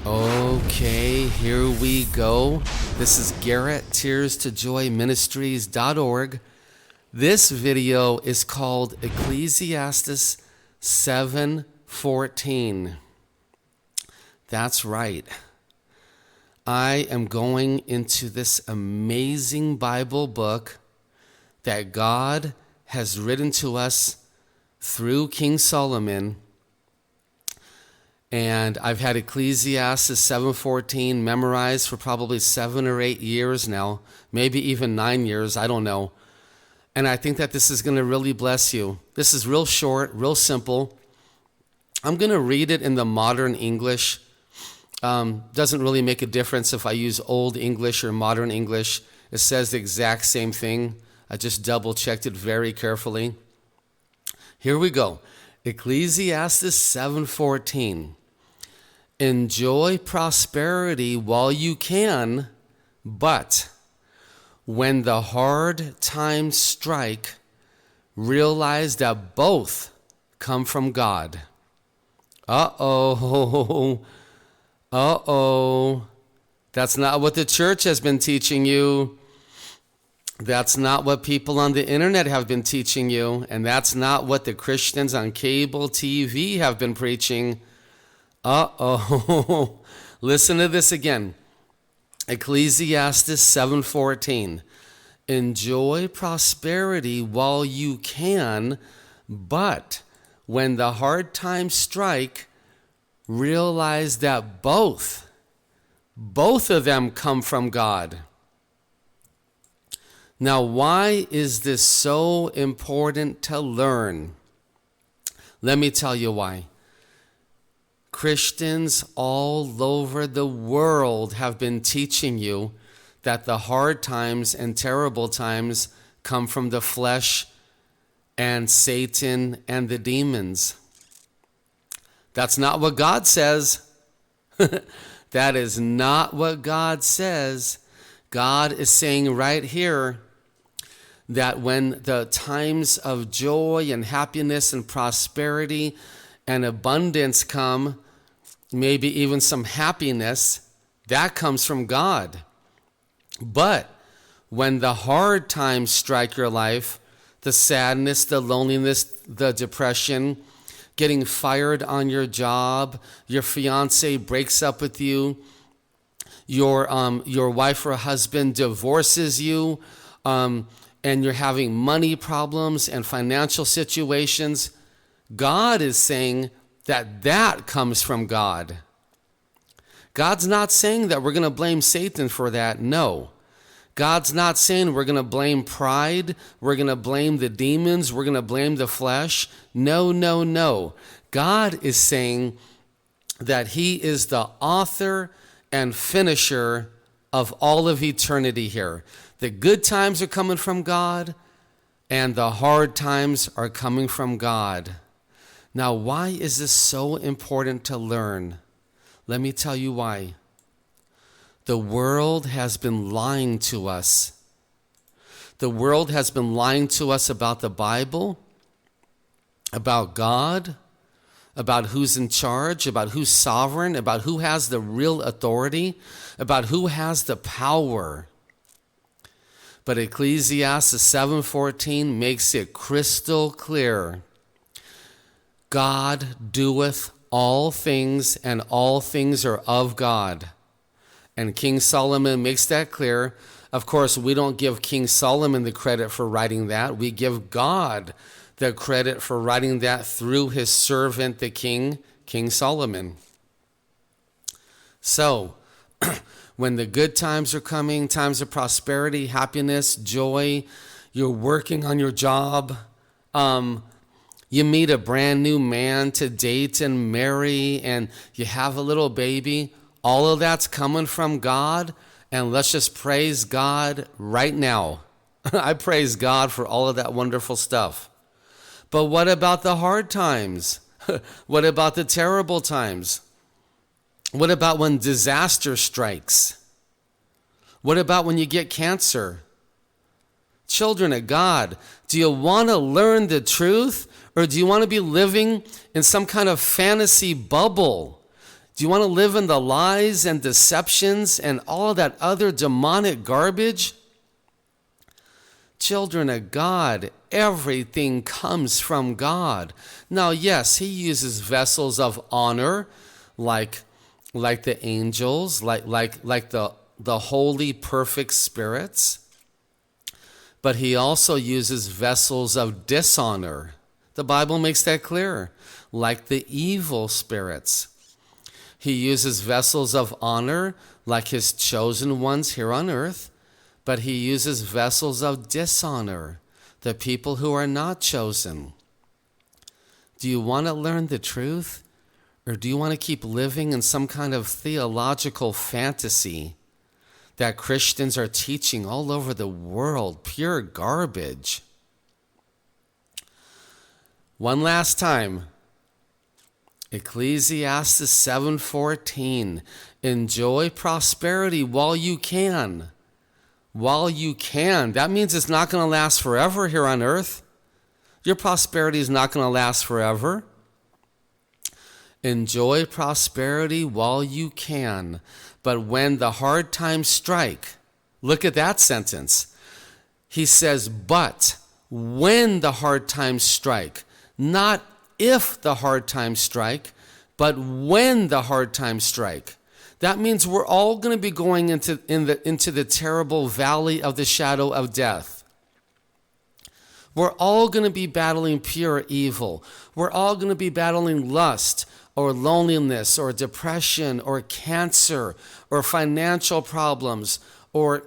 Okay, here we go. This is Garrett, Tearstojoyministries.org. This video is called Ecclesiastes 7:14. That's right. I am going into this amazing Bible book that God has written to us through King Solomon. And I've had Ecclesiastes 7:14 memorized for probably 7 or 8 years now, maybe even 9 years, I don't know. And I think that this is going to really bless you. This is real short, real simple. I'm going to read it in the modern English. Doesn't really make a difference if I use Old English or modern English. It says the exact same thing. I just double checked it very carefully. Here we go. Ecclesiastes 7:14. Enjoy prosperity while you can, but when the hard times strike, realize that both come from God. Uh-oh. That's not what the church has been teaching you. That's not what people on the internet have been teaching you. And that's not what the Christians on cable TV have been preaching. Listen to this again. Ecclesiastes 7:14. Enjoy prosperity while you can, but when the hard times strike, realize that both of them come from God. Now, why is this so important to learn? Let me tell you why. Christians all over the world have been teaching you that the hard times and terrible times come from the flesh and Satan and the demons. That's not what God says. That is not what God says. God is saying right here that when the times of joy and happiness and prosperity and abundance come, maybe even some happiness, that comes from God. But when the hard times strike your life, the sadness, the loneliness, the depression, getting fired on your job, your fiance breaks up with you, your wife or husband divorces you, and you're having money problems and financial situations, God is saying that comes from God. God's not saying that we're going to blame Satan for that. No. God's not saying we're going to blame pride, we're going to blame the demons, we're going to blame the flesh. No. God is saying that He is the author and finisher of all of eternity here. The good times are coming from God, and the hard times are coming from God. Now, why is this so important to learn? Let me tell you why. The world has been lying to us. The world has been lying to us about the Bible, about God, about who's in charge, about who's sovereign, about who has the real authority, about who has the power. But Ecclesiastes 7:14 makes it crystal clear. God doeth all things, and all things are of God. And King Solomon makes that clear. Of course, we don't give King Solomon the credit for writing that. We give God the credit for writing that through his servant, the King Solomon. So, when the good times are coming, times of prosperity, happiness, joy, you're working on your job, you meet a brand new man to date and marry, and you have a little baby, all of that's coming from God, and let's just praise God right now. I praise God for all of that wonderful stuff. But what about the hard times? What about the terrible times? What about when disaster strikes? What about when you get cancer? Children of God, do you want to learn the truth, or do you want to be living in some kind of fantasy bubble? Do you want to live in the lies and deceptions and all that other demonic garbage? Children of God, everything comes from God. Now, yes, he uses vessels of honor like the angels, like the holy, perfect spirits. But he also uses vessels of dishonor. The Bible makes that clear, like the evil spirits. He uses vessels of honor like his chosen ones here on earth, but he uses vessels of dishonor, the people who are not chosen. Do you want to learn the truth, or do you want to keep living in some kind of theological fantasy that Christians are teaching all over the world? Pure garbage. One last time. Ecclesiastes 7:14. Enjoy prosperity while you can. While you can. That means it's not going to last forever here on earth. Your prosperity is not going to last forever. Enjoy prosperity while you can. But when the hard times strike, look at that sentence. He says, but when the hard times strike, not if the hard times strike, but when the hard times strike. That means we're all going to be going into the terrible valley of the shadow of death. We're all going to be battling pure evil. We're all going to be battling lust or loneliness or depression or cancer or financial problems or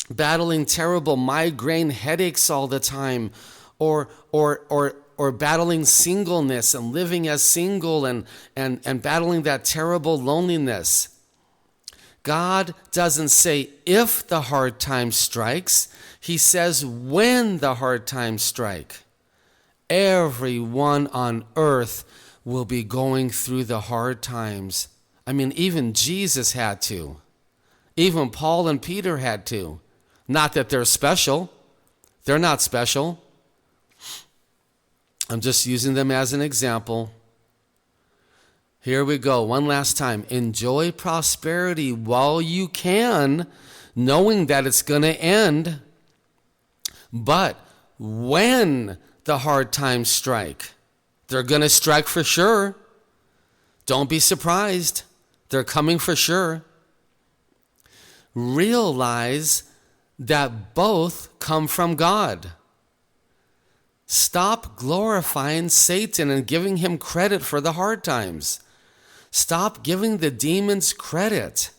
battling terrible migraine headaches all the time or battling singleness and living as single and battling that terrible loneliness. God doesn't say if the hard time strikes. He says when the hard times strike. Everyone on earth will be going through the hard times. I mean, even Jesus had to. Even Paul and Peter had to. Not that they're special. They're not special. I'm just using them as an example. Here we go. One last time. Enjoy prosperity while you can, knowing that it's going to end. But when the hard times strike, they're going to strike for sure. Don't be surprised. They're coming for sure. Realize that both come from God. Stop glorifying Satan and giving him credit for the hard times. Stop giving the demons credit.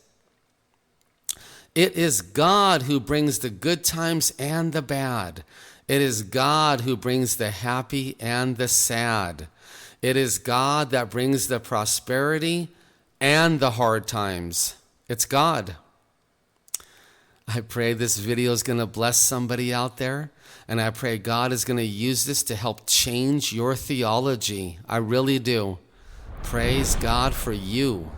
It is God who brings the good times and the bad. It is God who brings the happy and the sad. It is God that brings the prosperity and the hard times. It's God. I pray this video is going to bless somebody out there. And I pray God is going to use this to help change your theology. I really do. Praise God for you.